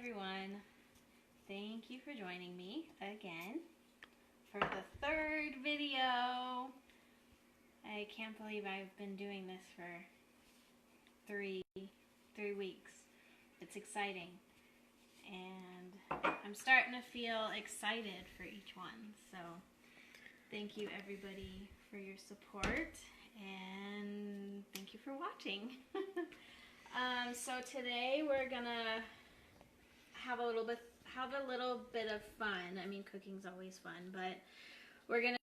everyone. Thank you for joining me again for the third video. I can't believe I've been doing this for three weeks. It's exciting, and I'm starting to feel excited for each one. So thank you everybody for your support, and thank you for watching. So today we're gonna have a little bit of fun. I mean, cooking's always fun, but we're gonna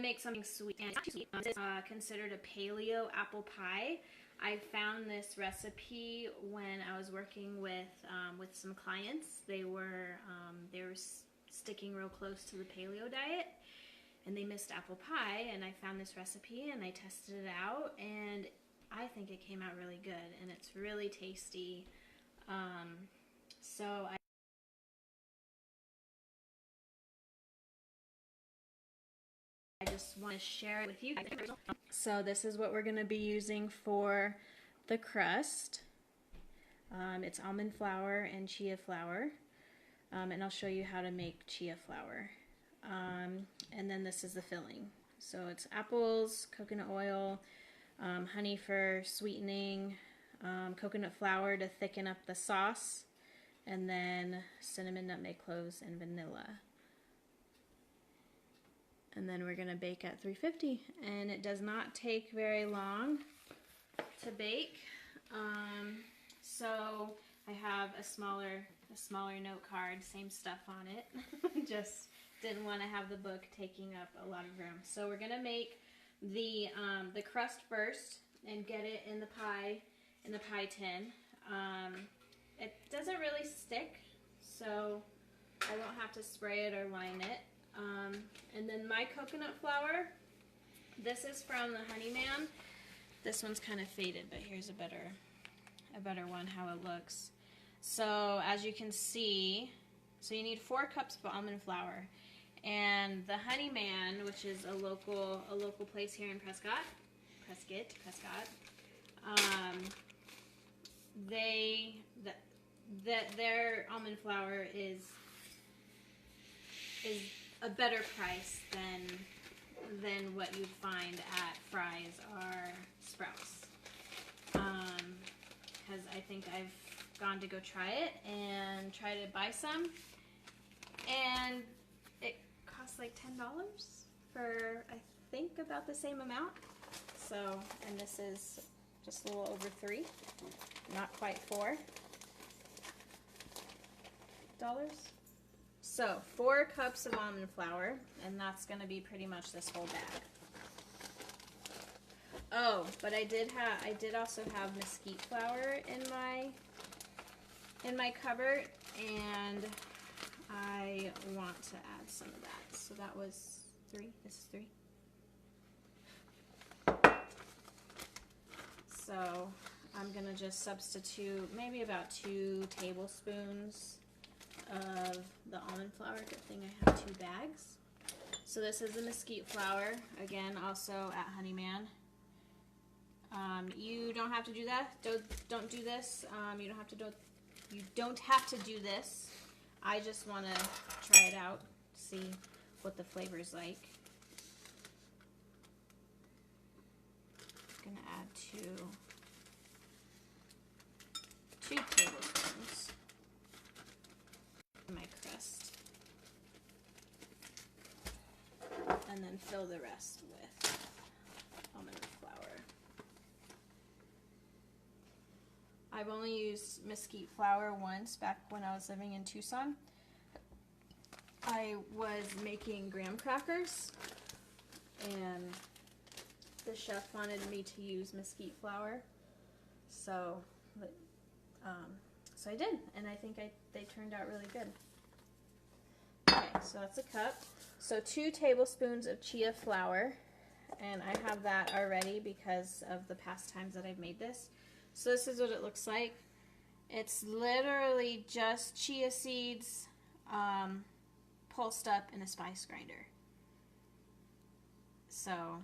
make something sweet. And it's sweet. This is considered a paleo apple pie. I found this recipe when I was working with some clients. They were sticking real close to the paleo diet, and they missed apple pie, and I found this recipe and I tested it out, and I think it came out really good, and it's really tasty. So I just want to share it with you guys. So this is what we're going to be using for the crust. It's almond flour and chia flour, and I'll show you how to make chia flour. And then this is the filling. So it's apples, coconut oil, honey for sweetening, coconut flour to thicken up the sauce, and then cinnamon, nutmeg, cloves, and vanilla. And then we're gonna bake at 350, and it does not take very long to bake. So I have a smaller note card, same stuff on it. Just didn't want to have the book taking up a lot of room. So we're gonna make the crust first and get it in the pie tin. It doesn't really stick, so I won't have to spray it or line it. And then my coconut flour, this is from the Honey Man. This one's kind of faded, but here's a better one, how it looks. So as you can see, so you need 4 cups of almond flour. And the Honey Man, which is a local place here in Prescott, their almond flour is a better price than what you'd find at Fry's or Sprouts. Because I think I've gone to go try it and try to buy some, and it costs like $10 for, I think, about the same amount. So, and this is just a little over 3, not quite $4. So 4 cups of almond flour, and that's going to be pretty much this whole bag. Oh, but I did also have mesquite flour in my cupboard, and I want to add some of that. So that was 3. This is 3. So I'm gonna just substitute maybe about 2 tablespoons of the almond flour. Good thing I have 2 bags. So this is the mesquite flour, again, also at Honey Man. You don't have to do that. Don't do this. You don't have to do this. I just want to try it out, see what the flavor's like. I'm gonna add 2 tablespoons in my crust, and then fill the rest with almond flour. I've only used mesquite flour once, back when I was living in Tucson. I was making graham crackers, and the chef wanted me to use mesquite flour, so I did, and I think they turned out really good. Okay, so that's a cup. So 2 tablespoons of chia flour, and I have that already because of the past times that I've made this. So this is what it looks like. It's literally just chia seeds pulsed up in a spice grinder. So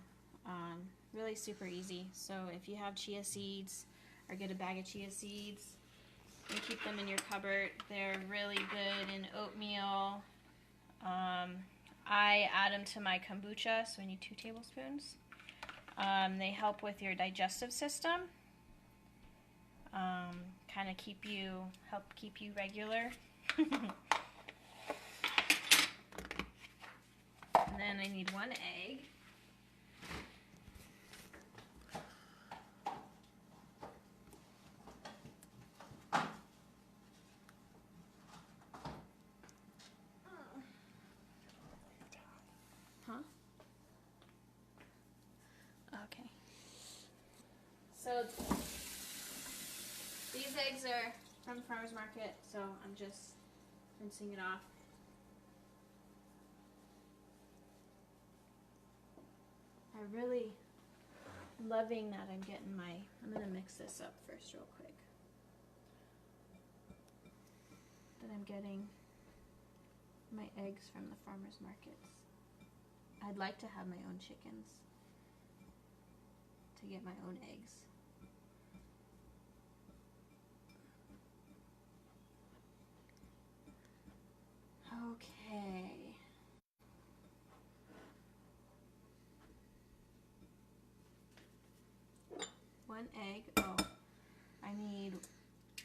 really super easy. So if you have chia seeds, or get a bag of chia seeds, You keep them in your cupboard. They're really good in oatmeal. I add them to my kombucha, so I need 2 tablespoons. They help with your digestive system. Kind of help keep you regular. And then I need 1 egg. Huh? Okay. So these eggs are from the farmer's market, so I'm just rinsing it off. I'm really loving that I'm going to mix this up first real quick. That I'm getting my eggs from the farmer's markets. I'd like to have my own chickens to get my own eggs. Okay. One egg. Oh, I need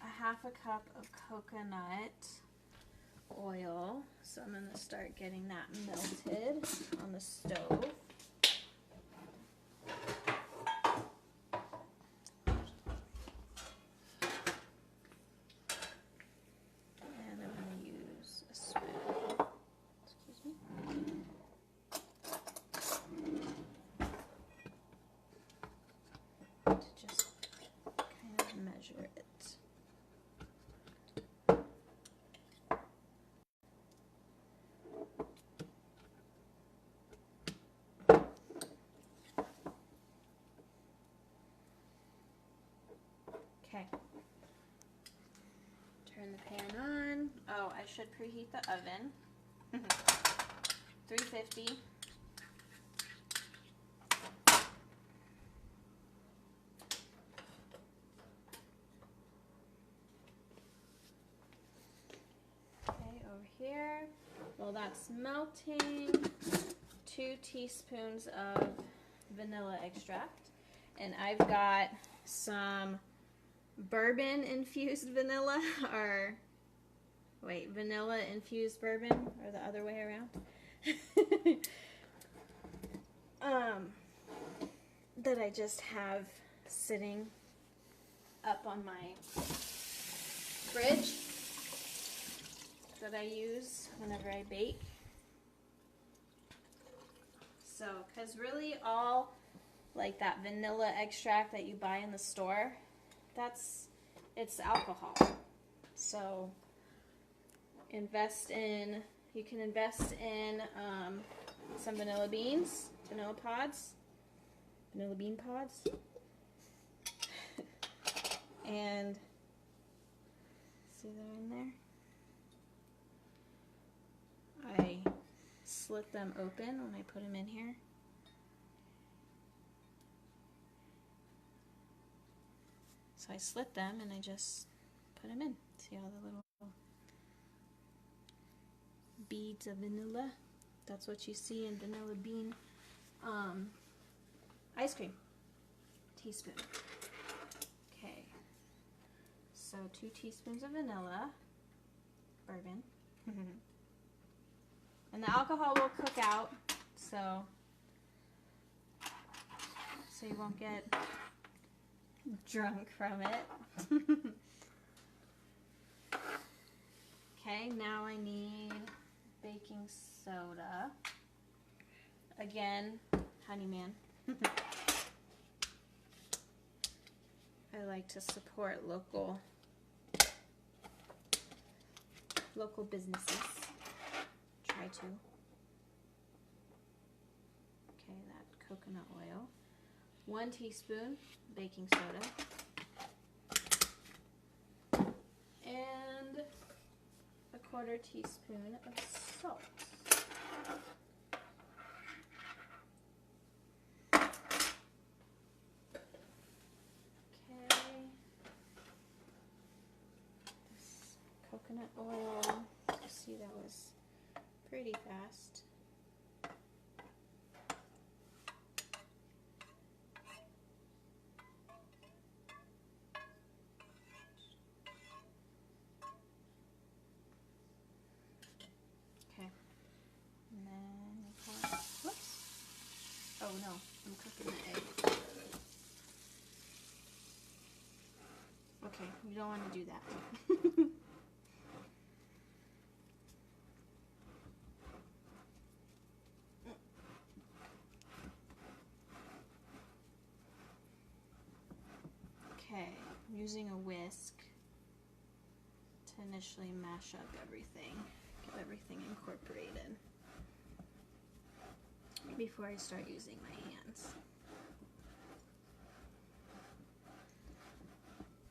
a 1/2 cup of coconut oil. So I'm going to start getting that melted on the stove. And I'm going to use a spoon. Excuse me. To just kind of measure it. Okay. Turn the pan on. Oh, I should preheat the oven. 350. Okay, over here. While that's melting, 2 teaspoons of vanilla extract. And I've got some bourbon infused vanilla, or wait, vanilla infused bourbon, or the other way around. That I just have sitting up on my fridge that I use whenever I bake. So, because really all like that vanilla extract that you buy in the store, it's alcohol. So you can invest in some vanilla bean pods, and see they're in there. I slit them open when I put them in here. So I slit them and I just put them in. See all the little beads of vanilla? That's what you see in vanilla bean ice cream. Teaspoon. Okay. So 2 teaspoons of vanilla, bourbon. And the alcohol will cook out, so you won't get drunk from it. Okay, now I need baking soda. Again, honey man. I like to support local businesses. Try to. Okay, that coconut oil. 1 teaspoon baking soda. And a 1/4 teaspoon of salt. Okay. coconut oil. See, that was pretty fast. Okay. And then, whoops. Oh no, I'm cooking the egg. Okay, you don't want to do that. Okay, I'm using a whisk to initially mash up everything, get everything incorporated before I start using my hands.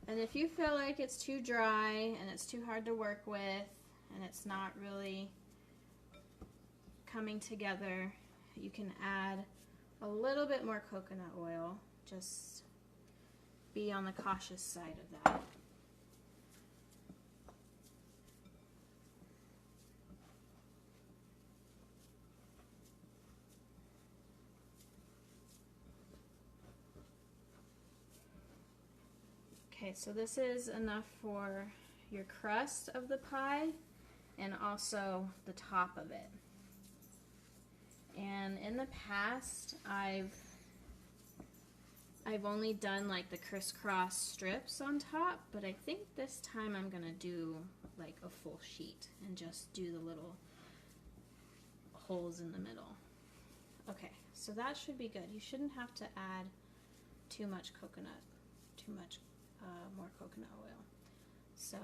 And if you feel like it's too dry and it's too hard to work with and it's not really coming together, you can add a little bit more coconut oil. Just be on the cautious side of that. Okay, so this is enough for your crust of the pie and also the top of it. And in the past, I've only done like the crisscross strips on top, but I think this time I'm gonna do like a full sheet and just do the little holes in the middle. Okay, so that should be good. You shouldn't have to add too much more coconut oil. So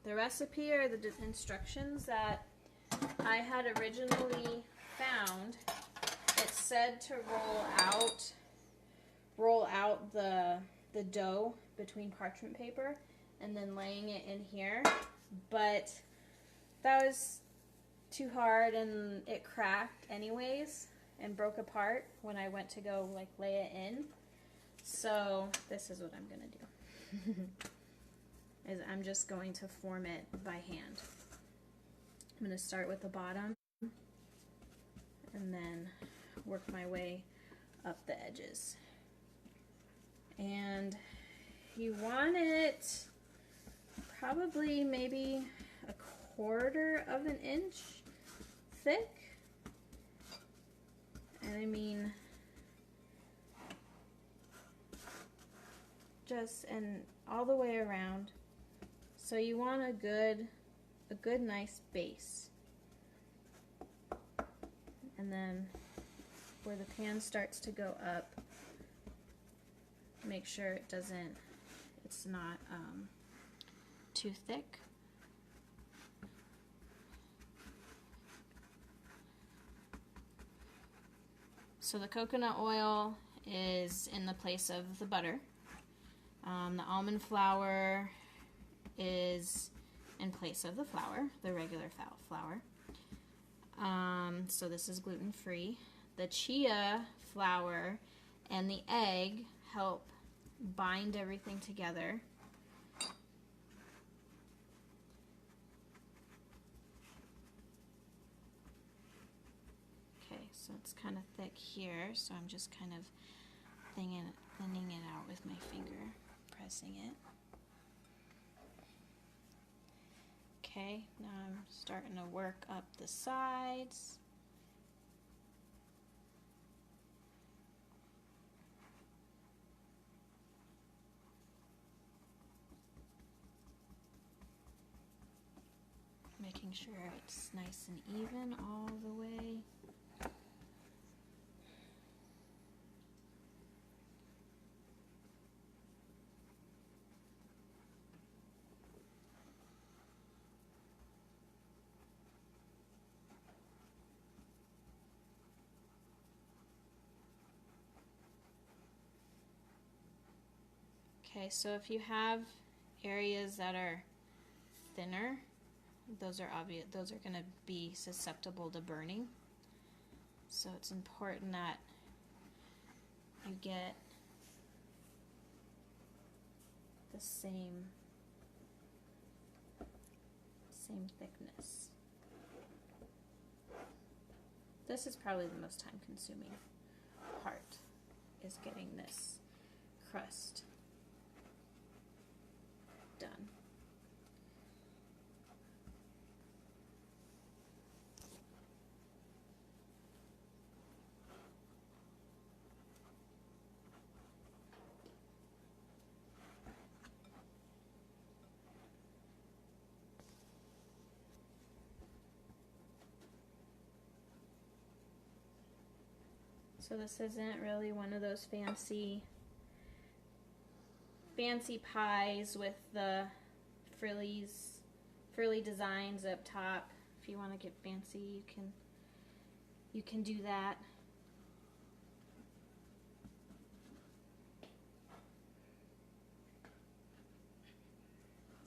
the recipe or the instructions that I had originally found, it said to roll out the dough between parchment paper and then laying it in here, but that was too hard and it cracked anyways and broke apart when I went to go like lay it in. So this is what I'm gonna do. Is I'm just going to form it by hand. I'm gonna start with the bottom and then work my way up the edges. And you want it probably maybe 1/4 of an inch thick. And I mean, just and all the way around. So you want a good nice base. And then where the pan starts to go up, make sure it's not too thick. So the coconut oil is in the place of the butter. The almond flour is in place of the flour, the regular flour. So this is gluten-free. The chia flour and the egg help bind everything together. Okay, so it's kind of thick here, so I'm just kind of thinning it out with my finger, pressing it. Okay, now I'm starting to work up the sides. Making sure it's nice and even all the way. Okay, so if you have areas that are thinner, those are going to be susceptible to burning. So it's important that you get the same Same thickness. This is probably the most time consuming part, is getting this crust done. So this isn't really one of those fancy pies with the frilly designs up top. If you want to get fancy, you can do that.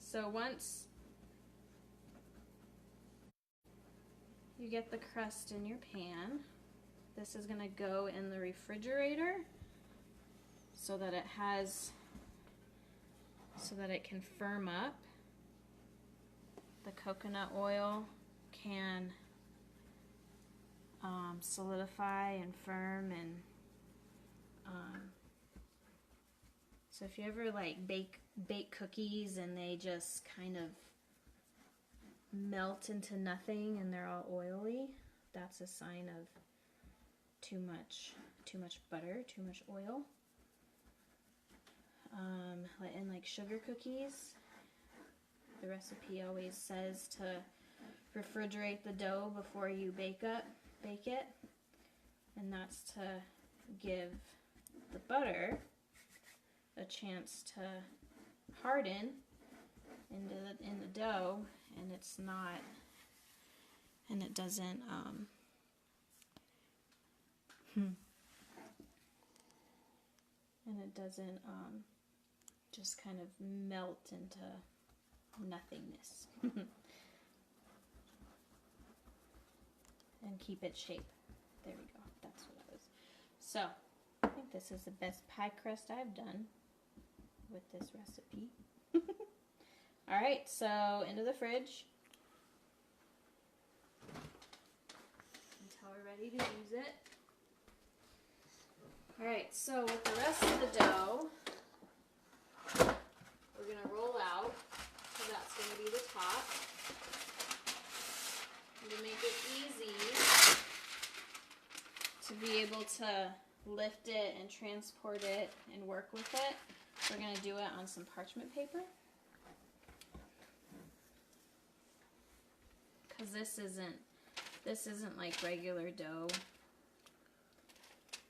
So once you get the crust in your pan, this is going to go in the refrigerator so that it can firm up. The coconut oil can solidify and firm, and so if you ever like bake cookies and they just kind of melt into nothing and they're all oily, that's a sign of too much butter, too much oil. And like sugar cookies, the recipe always says to refrigerate the dough before you bake it, and that's to give the butter a chance to harden in the dough, and it doesn't just kind of melt into nothingness. And keep its shape. There we go. That's what it was. So, I think this is the best pie crust I've done with this recipe. Alright, so into the fridge until we're ready to use it. Alright, so with the rest of the dough, we're going to roll out. So that's going to be the top. And to make it easy to be able to lift it and transport it and work with it, we're going to do it on some parchment paper. Because this isn't like regular dough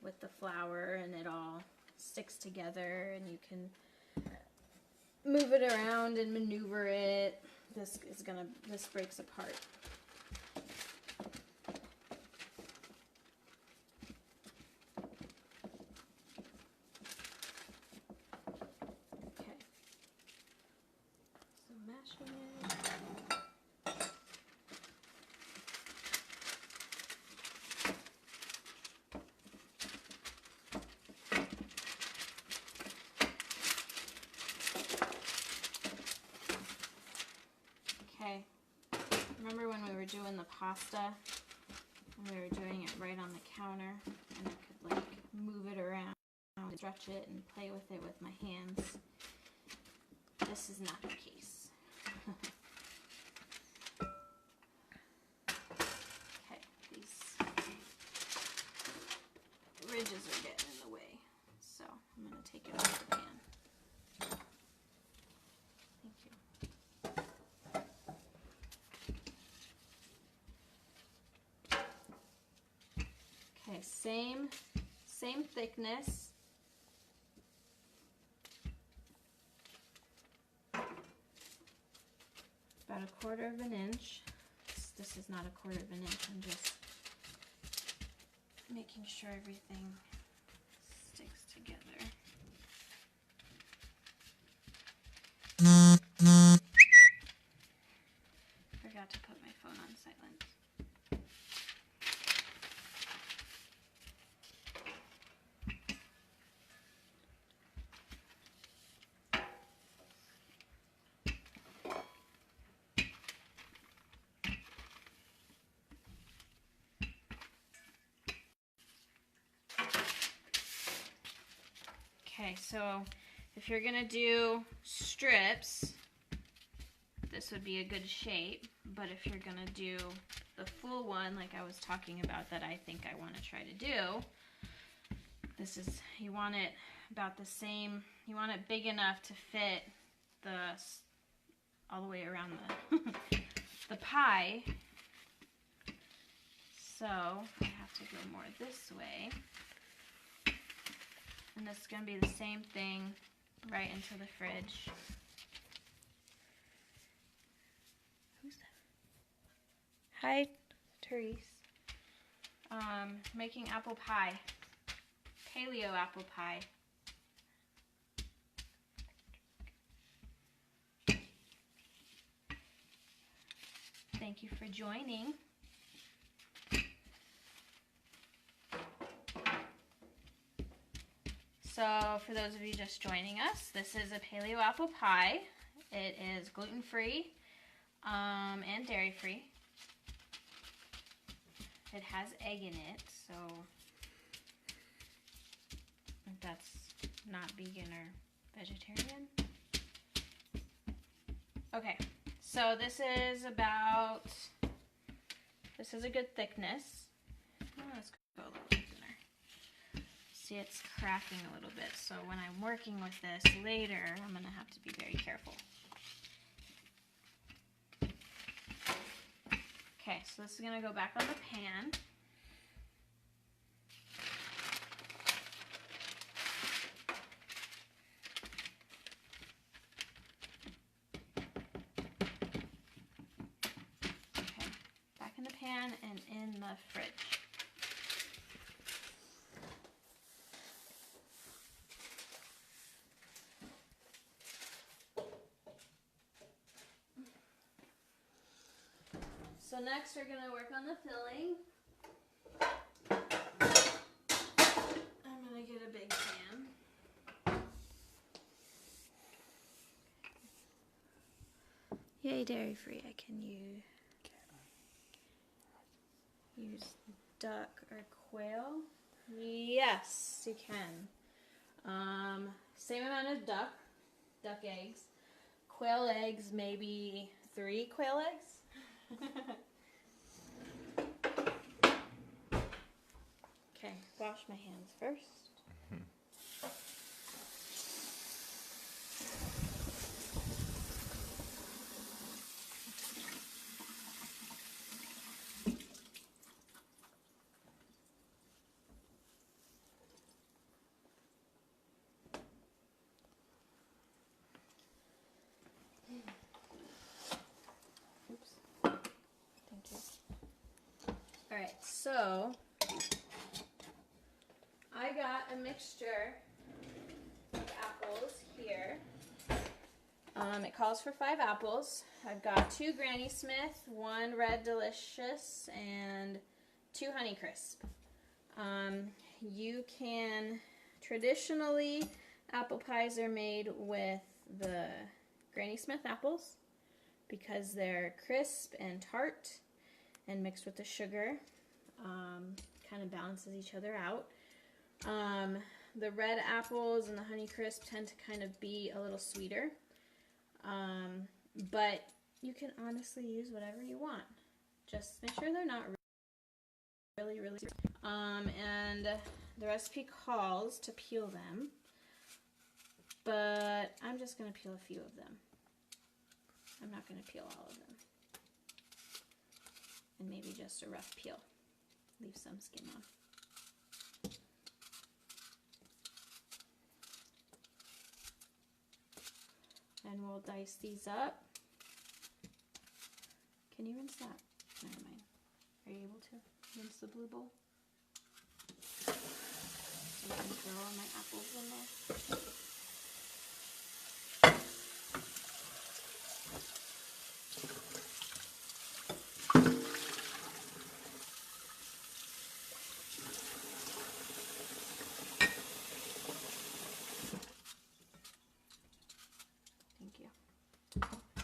with the flour and it all sticks together and you can move it around and maneuver it. This breaks apart. Okay. So mashing it. Okay, remember when we were doing the pasta, and we were doing it right on the counter, and I could like move it around, and stretch it, and play with it with my hands? This is not the case. Okay, these ridges are getting in the way, so I'm going to take it out of the pan. Okay, same thickness. About 1/4 of an inch. This is not 1/4 of an inch. I'm just making sure everything sticks together. Forgot to put my phone on silent. Okay, so if you're gonna do strips, this would be a good shape, but if you're gonna do the full one, like I was talking about that I think I want to try to do, this is, you want it about the same, you want it big enough to fit all the way around the pie. So I have to go more this way. And this is going to be the same thing right into the fridge. Who's that? Hi, Therese. Making apple pie. Paleo apple pie. Thank you for joining. So for those of you just joining us, this is a paleo apple pie. It is gluten-free and dairy-free. It has egg in it, so if that's not vegan or vegetarian. Okay, so this is a good thickness. Oh, let's go a little bit thinner. See, it's cracking a little bit, so when I'm working with this later, I'm going to have to be very careful. Okay, so this is going to go back on the pan. Okay, back in the pan and in the fridge. So next we're going to work on the filling. I'm going to get a big pan. Yay, dairy free. I can use duck or quail. Yes, you can. Same amount of duck eggs. Quail eggs, maybe 3 quail eggs. Okay, wash my hands first. Alright, so I got a mixture of apples here. It calls for 5 apples. I've got 2 Granny Smith, 1 Red Delicious, and 2 Honey Crisp. You can, traditionally, apple pies are made with the Granny Smith apples because they're crisp and tart, and mixed with the sugar, kind of balances each other out. The red apples and the Honey Crisp tend to kind of be a little sweeter, but you can honestly use whatever you want. Just make sure they're not really sweet. And the recipe calls to peel them, but I'm just going to peel a few of them. I'm not going to peel all of them. And maybe just a rough peel. Leave some skin on. And we'll dice these up. Can you rinse that? Never mind. Are you able to rinse the blue bowl? So I can throw all my apples in there.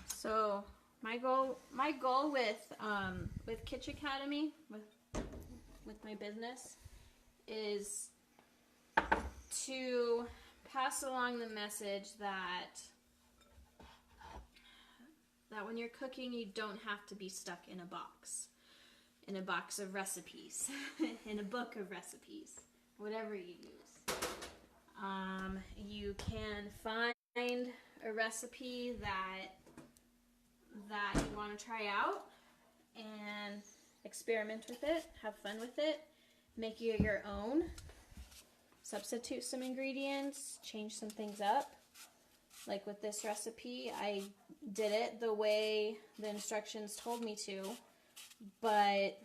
So my goal with Kitsch Academy, with my business, is to pass along the message that when you're cooking, you don't have to be stuck in a box of recipes, in a book of recipes, whatever you use. You can find a recipe that you want to try out and experiment with it, have fun with it, make it your own, substitute some ingredients, change some things up. Like with this recipe, I did it the way the instructions told me to, but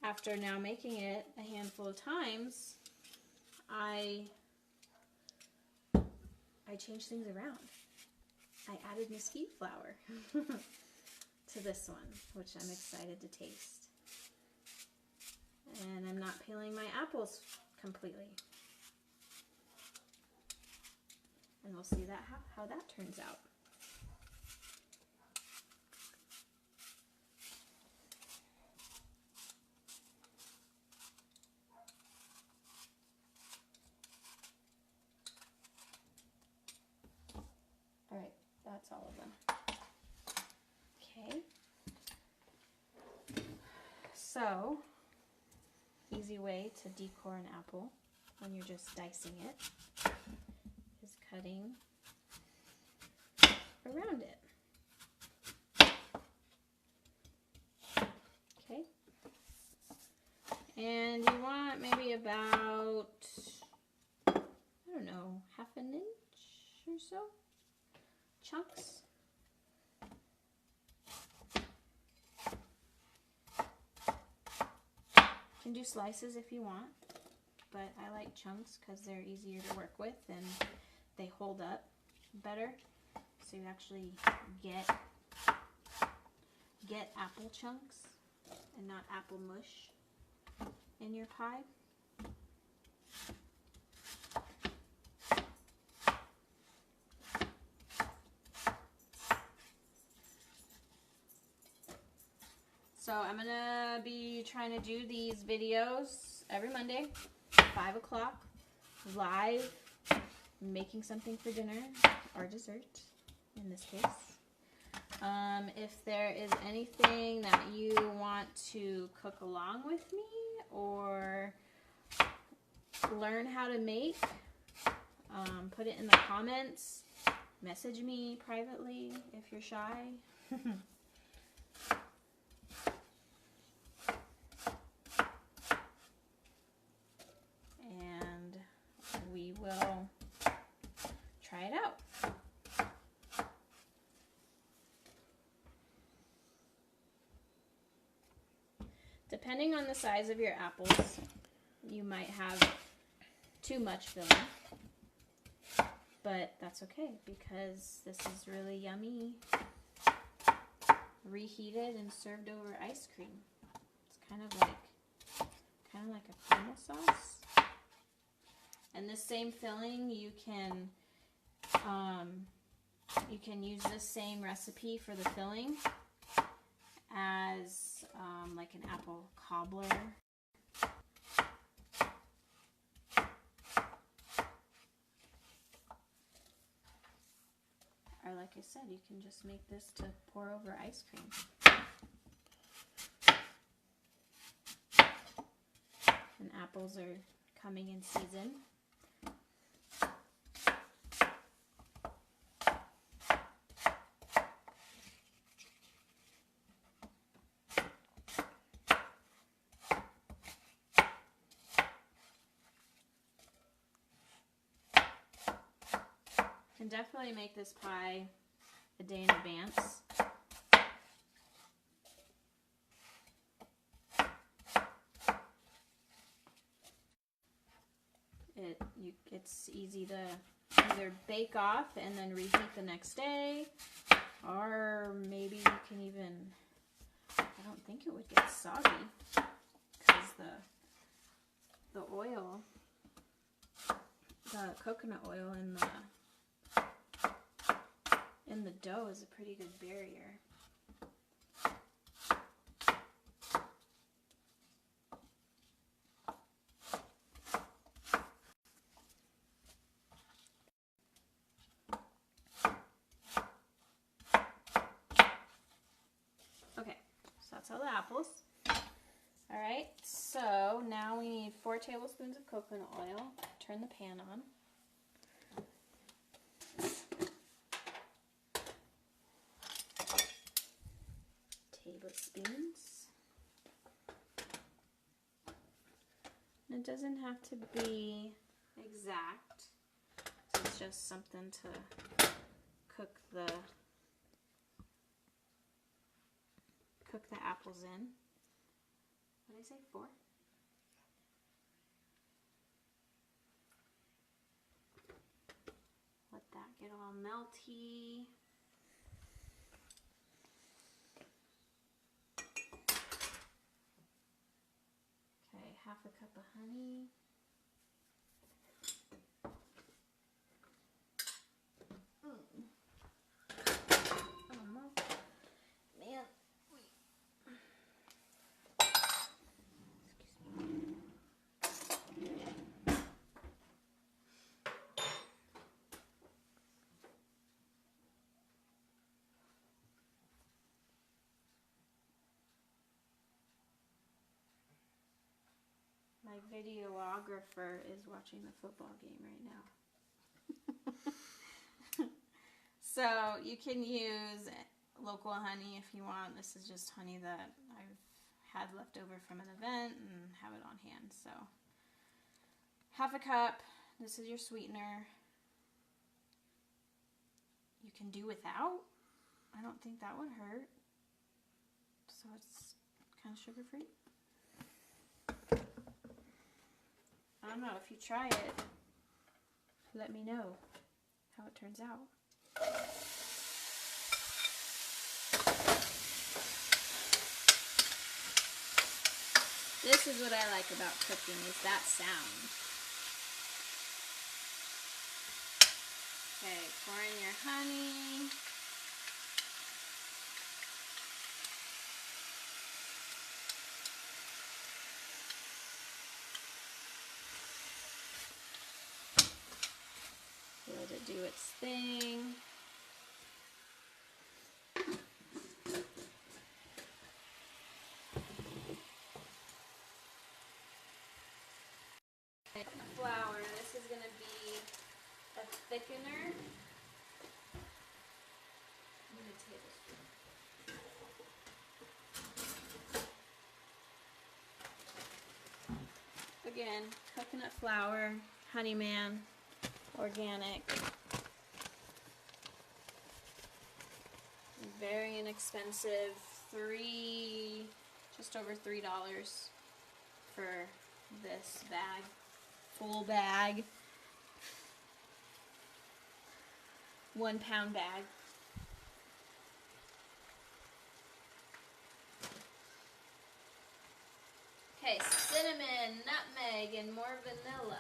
after now making it a handful of times, I changed things around. I added mesquite flour to this one, which I'm excited to taste. And I'm not peeling my apples completely. And we'll see that how that turns out. All right, that's all of them. Okay. So, easy way to decore an apple when you're just dicing it is cutting around it. Okay. And you want maybe about, I don't know, half an inch or so chunks. You can do slices if you want, but I like chunks because they're easier to work with and they hold up better. So you actually get apple chunks and not apple mush in your pie. So I'm gonna be trying to do these videos every Monday, 5 o'clock, live, making something for dinner or dessert in this case. If there is anything that you want to cook along with me or learn how to make, put it in the comments, message me privately if you're shy. And we will try it out. Depending on the size of your apples, you might have too much filling, but that's okay because this is really yummy, reheated and served over ice cream. It's kind of like a caramel sauce. And this same filling, you can use this same recipe for the filling as like an apple cobbler. Or like I said, you can just make this to pour over ice cream. And apples are coming in season. Can definitely make this pie a day in advance. It's easy to either bake off and then reheat the next day, or maybe you can even, I don't think it would get soggy because the oil, the coconut oil in the dough is a pretty good barrier. all the apples. All right, so now we need 4 tablespoons of coconut oil. Turn the pan on. Tablespoons. And it doesn't have to be exact. It's just something to cook the apples in. What did I say, 4? Let that get all melty. Okay, 1/2 cup of honey. My videographer is watching the football game right now. So you can use local honey if you want. This is just honey that I've had left over from an event and have it on hand. So 1/2 cup. This is your sweetener. You can do without. I don't think that would hurt. So it's kind of sugar-free. I don't know, if you try it, let me know how it turns out. This is what I like about cooking, is that sound. Okay, pour in your honey. Let it do its thing. Flour. This is going to be a thickener. I'm going to tablespoon. Again, coconut flour, Honeyman, organic. Very inexpensive. Just over $3 for this bag. Full bag. 1 pound bag. Okay, cinnamon, nutmeg, and more vanilla.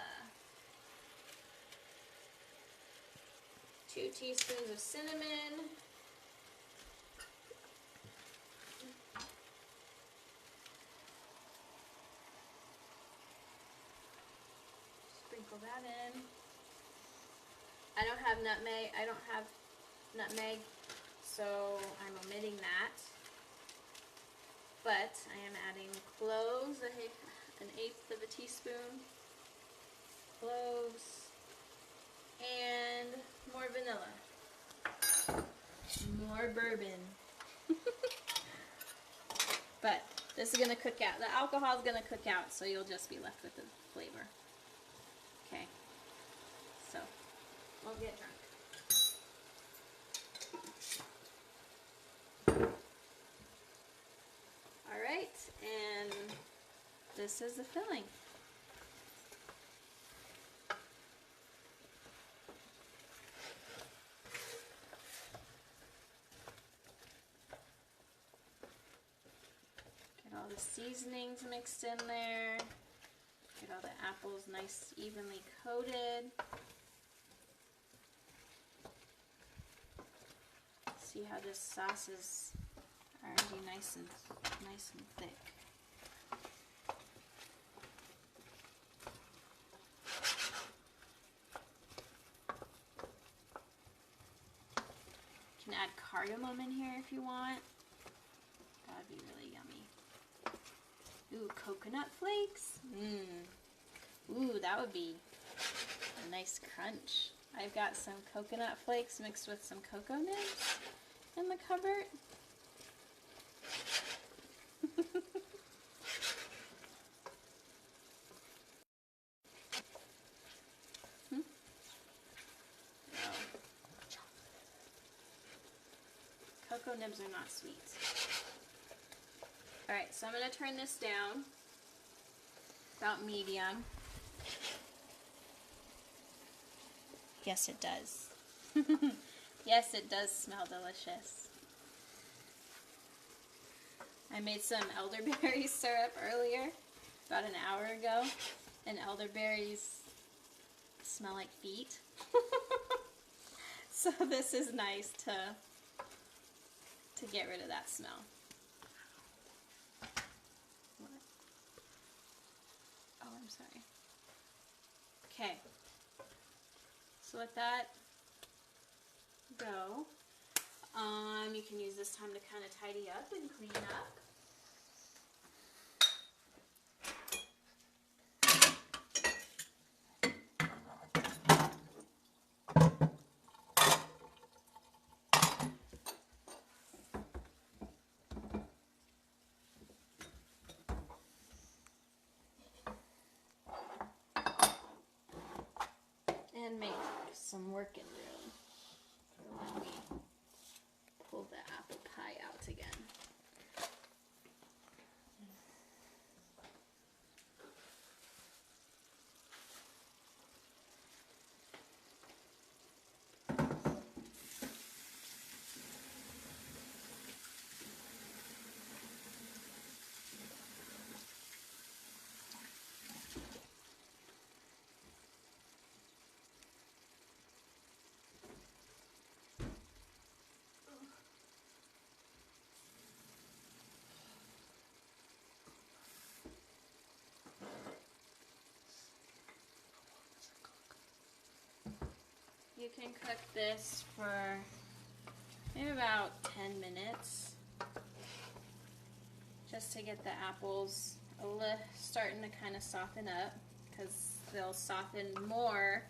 2 teaspoons of cinnamon. Sprinkle that in. I don't have nutmeg, so I'm omitting that. But I am adding cloves, 1/8 of a teaspoon. Cloves. And more vanilla. More bourbon. But this is going to cook out. The alcohol is going to cook out, so you'll just be left with the flavor. Okay. So, we'll get drunk. Alright, and this is the filling. Get all the seasonings mixed in there. Get all the apples nice, evenly coated. See how this sauce is already nice and thick. You can add cardamom in here if you want. That would be really yummy. Ooh, coconut flakes. Ooh, that would be a nice crunch. I've got some coconut flakes mixed with some cocoa nibs in the cupboard. Cocoa nibs are not sweet. Alright, so I'm going to turn this down, about medium. Yes, it does. Yes, it does smell delicious. I made some elderberry syrup earlier, about an hour ago, and elderberries smell like feet. So this is nice to get rid of that smell. What? Oh, I'm sorry. Okay. So let that go. You can use this time to kind of tidy up and clean up. And make some working room for when we pull the apple pie out again. You can cook this for maybe about 10 minutes just to get the apples starting to kind of soften up, because they'll soften more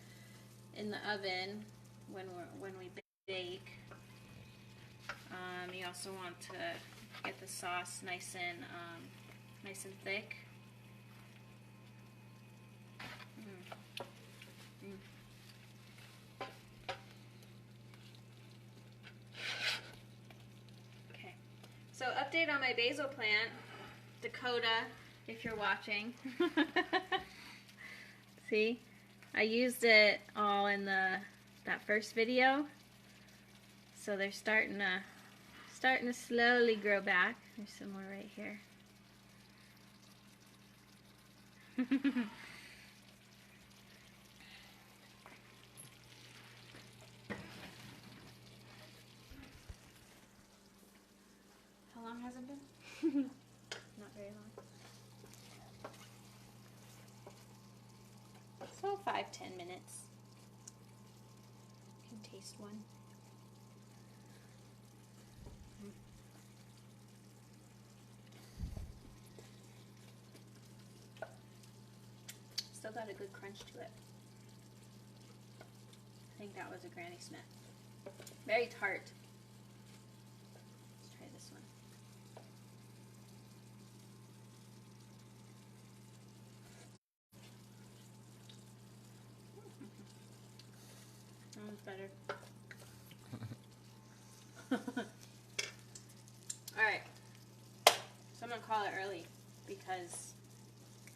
in the oven when we bake. You also want to get the sauce nice and thick. So update on my basil plant, Dakota, if you're watching. See, I used it all in that first video, so they're starting to slowly grow back. There's some more right here. How long has it been? Not very long. So 5-10 minutes. You can taste one. Still got a good crunch to it. I think that was a Granny Smith. Very tart. Let's try this one. That one's better. Alright. So I'm going to call it early because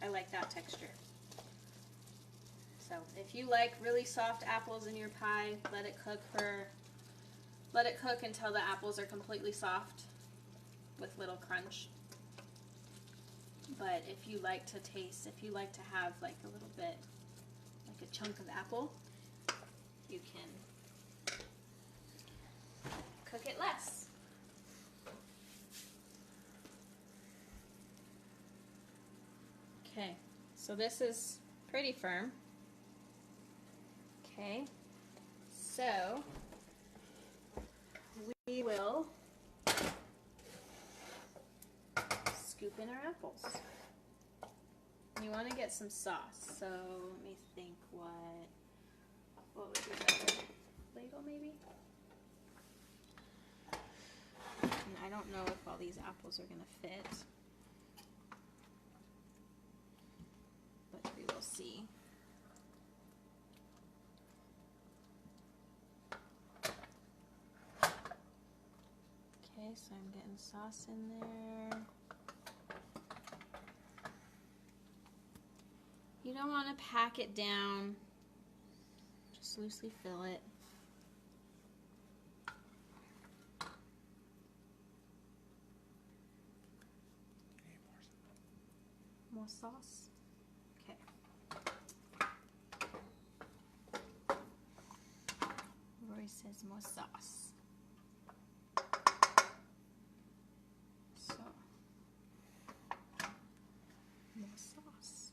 I like that texture. So if you like really soft apples in your pie, let it cook until the apples are completely soft with little crunch. But if you like to have like a little bit, like a chunk of apple, you can cook it less. Okay, so this is pretty firm. Okay, so we will scoop in our apples. You want to get some sauce. So let me think what would be better? Play-Doh maybe? And I don't know if all these apples are going to fit. But we will see. Okay, so I'm getting sauce in there. You don't want to pack it down. Just loosely fill it. More sauce? Okay. Roy says more sauce. So, more sauce.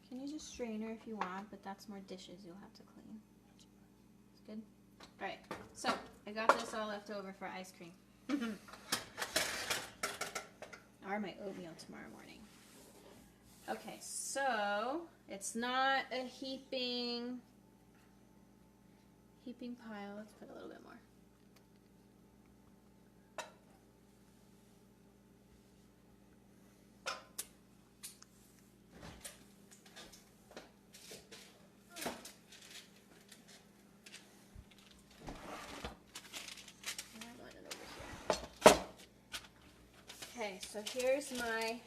Can use a strainer if you want, but that's more dishes you'll have to clean. It's good? Alright, so I got this all left over for ice cream. Or my oatmeal tomorrow morning. Okay, so it's not a heaping pile. Let's put a little bit more. Okay, so here's my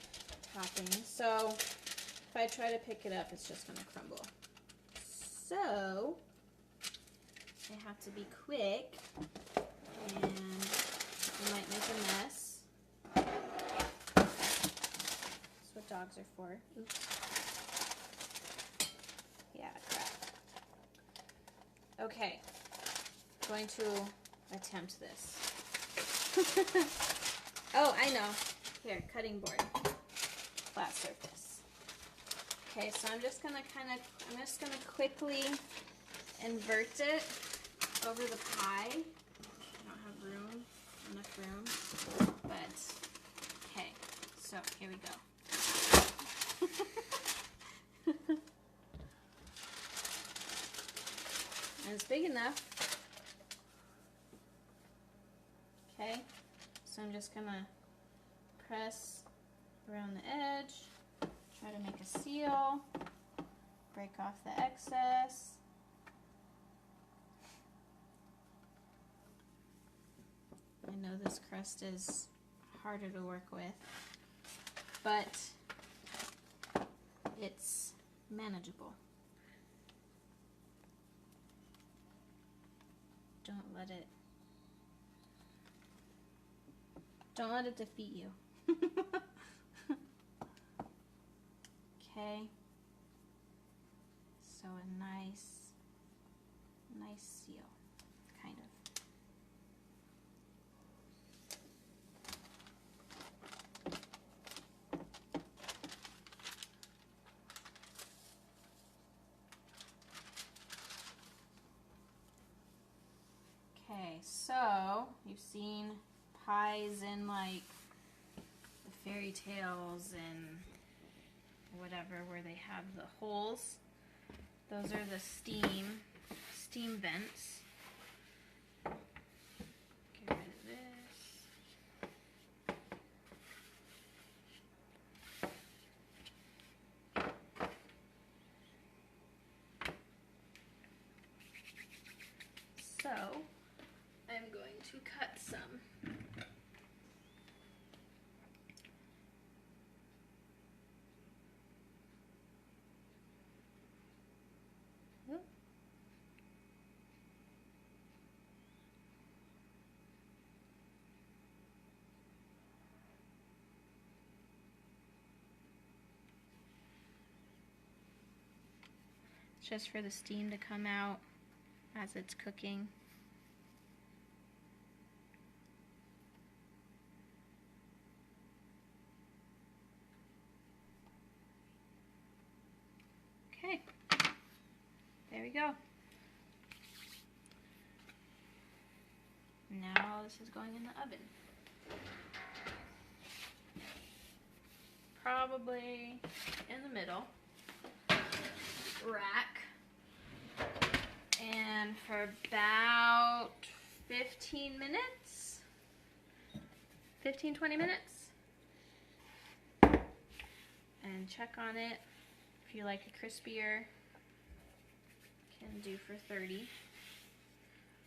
topping. So if I try to pick it up, it's just going to crumble. So I have to be quick, and I might make a mess. That's what dogs are for. Oops. Yeah, crap. Okay, going to attempt this. Oh, I know. Here, cutting board. Flat surface. Okay, so I'm just gonna quickly invert it over the pie. I don't have enough room, but okay, so here we go. And it's big enough. Okay. So I'm just gonna press around the edge, try to make a seal, break off the excess. I know this crust is harder to work with, but it's manageable. Don't let it defeat you. Okay. So a nice seal, kind of. Okay, so you've seen pies in like the fairy tales and whatever where they have the holes. Those are the steam vents. Get rid of this. So I'm going to cut some. Just for the steam to come out as it's cooking. Okay, there we go. Now this is going in the oven. probably in the middle rack. And for about 15 minutes, 15-20 minutes. And check on it. If you like it crispier, can do for 30.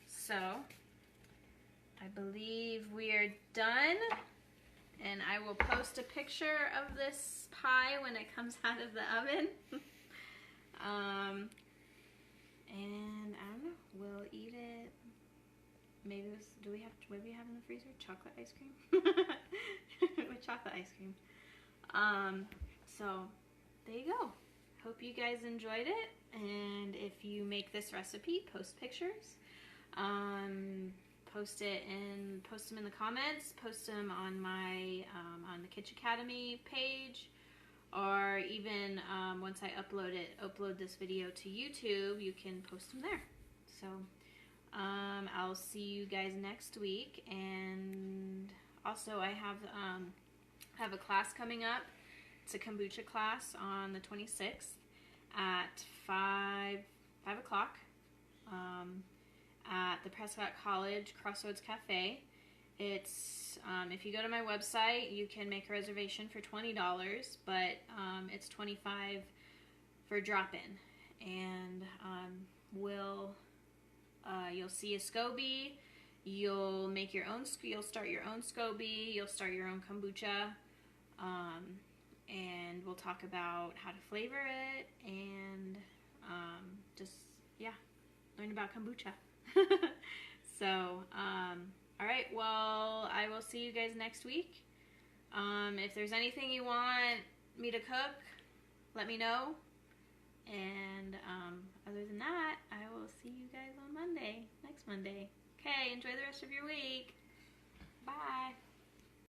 So, I believe we are done. And I will post a picture of this pie when it comes out of the oven. And I don't know, we'll eat it. Maybe this, what do we have in the freezer? Chocolate ice cream? With chocolate ice cream. So, there you go. Hope you guys enjoyed it. And if you make this recipe, post pictures. Post them in the comments, post them on my on the Kitsch Academy page, or even once I upload this video to YouTube, you can post them there. So I'll see you guys next week. And also I have a class coming up. It's a kombucha class on the 26th at 5 o'clock. At the Prescott College Crossroads Cafe. It's, if you go to my website, you can make a reservation for $20, but it's $25 for drop-in. And you'll see a SCOBY, you'll make your own, you'll start your own SCOBY, you'll start your own kombucha, and we'll talk about how to flavor it, and just, yeah, learn about kombucha. So, alright, well, I will see you guys next week. If there's anything you want me to cook, let me know. And, other than that, I will see you guys on Monday, next Monday. Okay, enjoy the rest of your week. Bye.